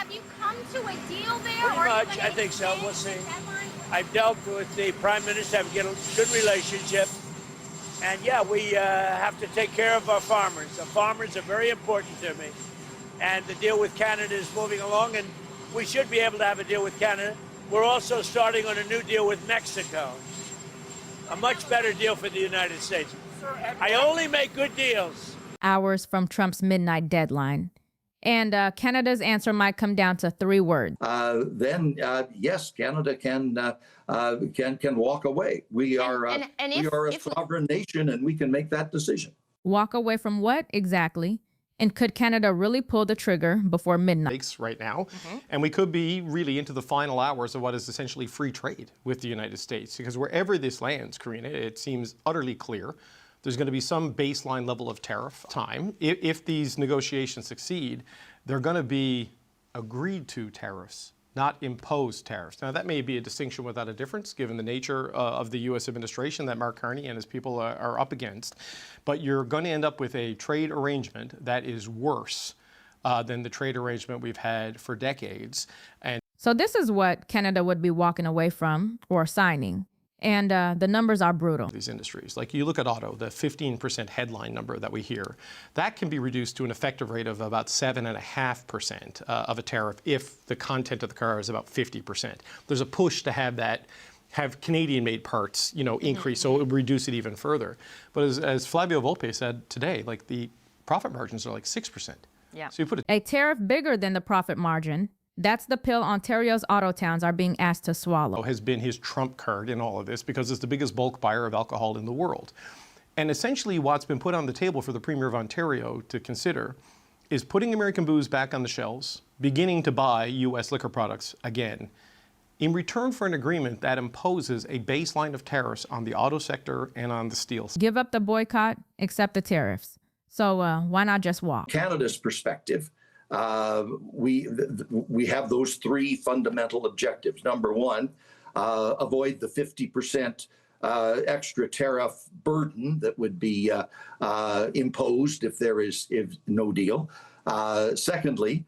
Have you come to a deal there? Pretty much, I think so. We'll see. I've dealt with the Prime Minister, have a good relationship. And yeah, we have to take care of our farmers. The farmers are very important to me. And the deal with Canada is moving along, and we should be able to have a deal with Canada. We're also starting on a new deal with Mexico. A much better deal for the United States. I only make good deals. Hours from Trump's midnight deadline. And Canada's answer might come down to 3 words. Yes, Canada can walk away. We are a sovereign nation, and we can make that decision. Walk away from what exactly? And could Canada really pull the trigger before midnight? Right now, and we could be really into the final hours of what is essentially free trade with the United States, because wherever this lands, Karina, it seems utterly clear there's going to be some baseline level of tariff time. If these negotiations succeed, they're going to be agreed to tariffs, not imposed tariffs. Now, that may be a distinction without a difference, given the nature of the U.S. administration that Mark Carney and his people are up against. But you're going to end up with a trade arrangement that is worse than the trade arrangement we've had for decades. And so this is what Canada would be walking away from or signing. And the numbers are brutal. These industries, like you look at auto, the 15% headline number that we hear, that can be reduced to an effective rate of about 7.5% of a tariff if the content of the car is about 50%. There's a push to have Canadian-made parts, increase, so it would reduce it even further. But as Flavio Volpe said today, like the profit margins are like 6%. Yeah. So you put a tariff bigger than the profit margin. That's the pill Ontario's auto towns are being asked to swallow. Has been his trump card in all of this because it's the biggest bulk buyer of alcohol in the world. And essentially what's been put on the table for the Premier of Ontario to consider is putting American booze back on the shelves, beginning to buy U.S. liquor products again, in return for an agreement that imposes a baseline of tariffs on the auto sector and on the steel. Give up the boycott, accept the tariffs. So why not just walk? Canada's perspective, we have those 3 fundamental objectives. Number 1, avoid the 50% extra tariff burden that would be imposed if there is no deal. Secondly,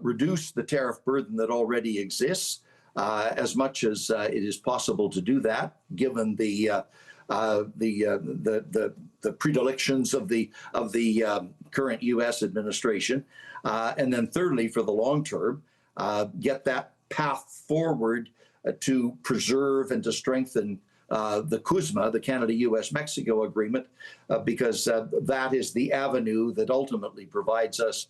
reduce the tariff burden that already exists as much as it is possible to do that, given the predilections of the current U.S. administration. And then thirdly, for the long term, get that path forward to preserve and to strengthen the CUSMA, the Canada-U.S.-Mexico agreement, because that is the avenue that ultimately provides us.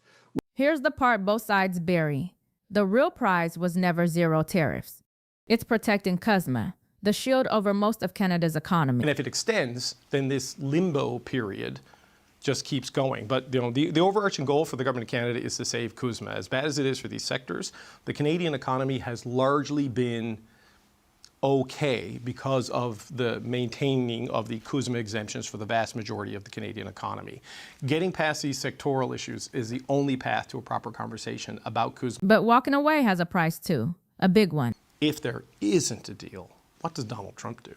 Here's the part both sides bury. The real prize was never zero tariffs. It's protecting CUSMA, the shield over most of Canada's economy. And if it extends, then this limbo period just keeps going. But the overarching goal for the government of Canada is to save CUSMA. As bad as it is for these sectors, the Canadian economy has largely been okay because of the maintaining of the CUSMA exemptions for the vast majority of the Canadian economy. Getting past these sectoral issues is the only path to a proper conversation about CUSMA. But walking away has a price too, a big one. If there isn't a deal, what does Donald Trump do?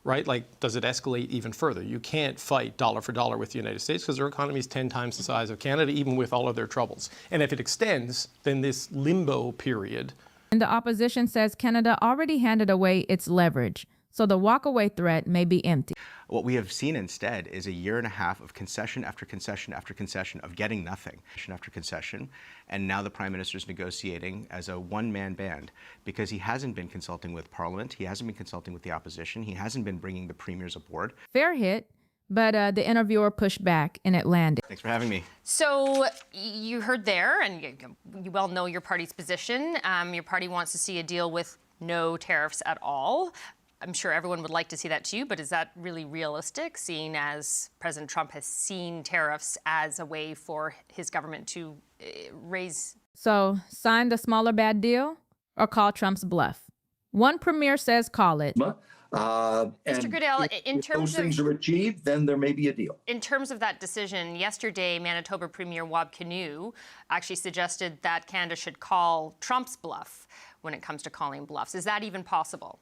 Right? Like, does it escalate even further? You can't fight dollar for dollar with the United States because their economy is 10 times the size of Canada, even with all of their troubles. And if it extends, then this limbo period. And the opposition says Canada already handed away its leverage, so the walkaway threat may be empty. What we have seen instead is a year and a half of concession after concession after concession of getting nothing, after concession, and now the Prime Minister is negotiating as a one-man band because he hasn't been consulting with Parliament, he hasn't been consulting with the opposition, he hasn't been bringing the premiers aboard. Fair hit, but the interviewer pushed back and it landed. Thanks for having me. So you heard there, and you well know your party's position. Your party wants to see a deal with no tariffs at all. I'm sure everyone would like to see that too, but is that really realistic, seeing as President Trump has seen tariffs as a way for his government to raise? So sign the smaller bad deal or call Trump's bluff? One premier says call it. Mr. Goodale, in terms of those things are achieved, then there may be a deal. In terms of that decision, yesterday, Manitoba Premier Wab Kinew actually suggested that Canada should call Trump's bluff when it comes to calling bluffs. Is that even possible?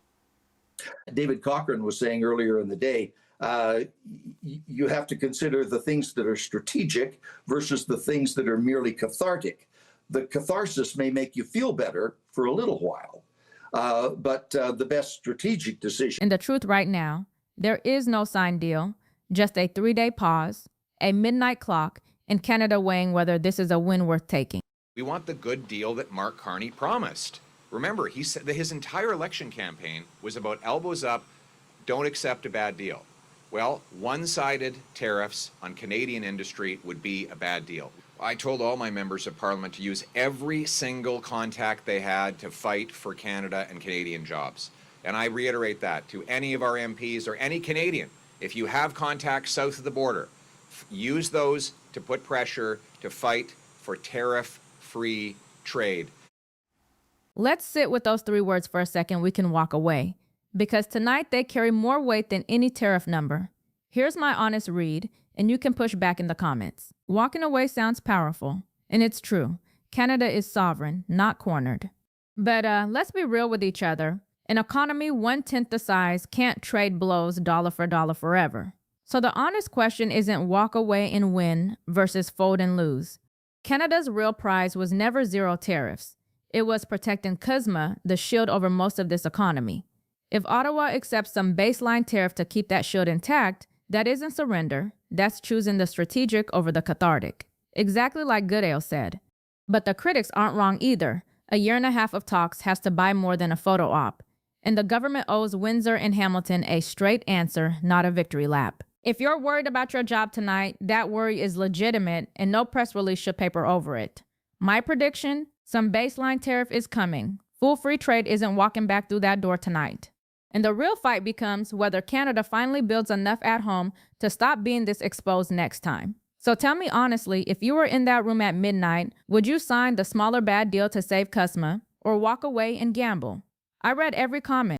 David Cochrane was saying earlier in the day, you have to consider the things that are strategic versus the things that are merely cathartic. the catharsis may make you feel better for a little while, but the best strategic decision. And the truth right now, there is no signed deal, just a 3-day pause, a midnight clock, and Canada weighing whether this is a win worth taking. We want the good deal that Mark Carney promised. Remember, he said that his entire election campaign was about elbows up, don't accept a bad deal. Well, one-sided tariffs on Canadian industry would be a bad deal. I told all my members of Parliament to use every single contact they had to fight for Canada and Canadian jobs. And I reiterate that to any of our MPs or any Canadian. If you have contacts south of the border, use those to put pressure to fight for tariff-free trade. Let's sit with those 3 words for a second. We can walk away. Because tonight they carry more weight than any tariff number. Here's my honest read, and you can push back in the comments. Walking away sounds powerful, and it's true. Canada is sovereign, not cornered. But let's be real with each other. An economy 1/10 the size can't trade blows dollar for dollar forever. So the honest question isn't walk away and win versus fold and lose. Canada's real prize was never zero tariffs. It was protecting CUSMA, the shield over most of this economy. If Ottawa accepts some baseline tariff to keep that shield intact, that isn't surrender. That's choosing the strategic over the cathartic. Exactly like Goodale said. But the critics aren't wrong either. A 1.5 years of talks has to buy more than a photo op. And the government owes Windsor and Hamilton a straight answer, not a victory lap. If you're worried about your job tonight, that worry is legitimate and no press release should paper over it. My prediction, some baseline tariff is coming. Full free trade isn't walking back through that door tonight. And the real fight becomes whether Canada finally builds enough at home to stop being this exposed next time. So tell me honestly, if you were in that room at midnight, would you sign the smaller bad deal to save CUSMA or walk away and gamble? I read every comment.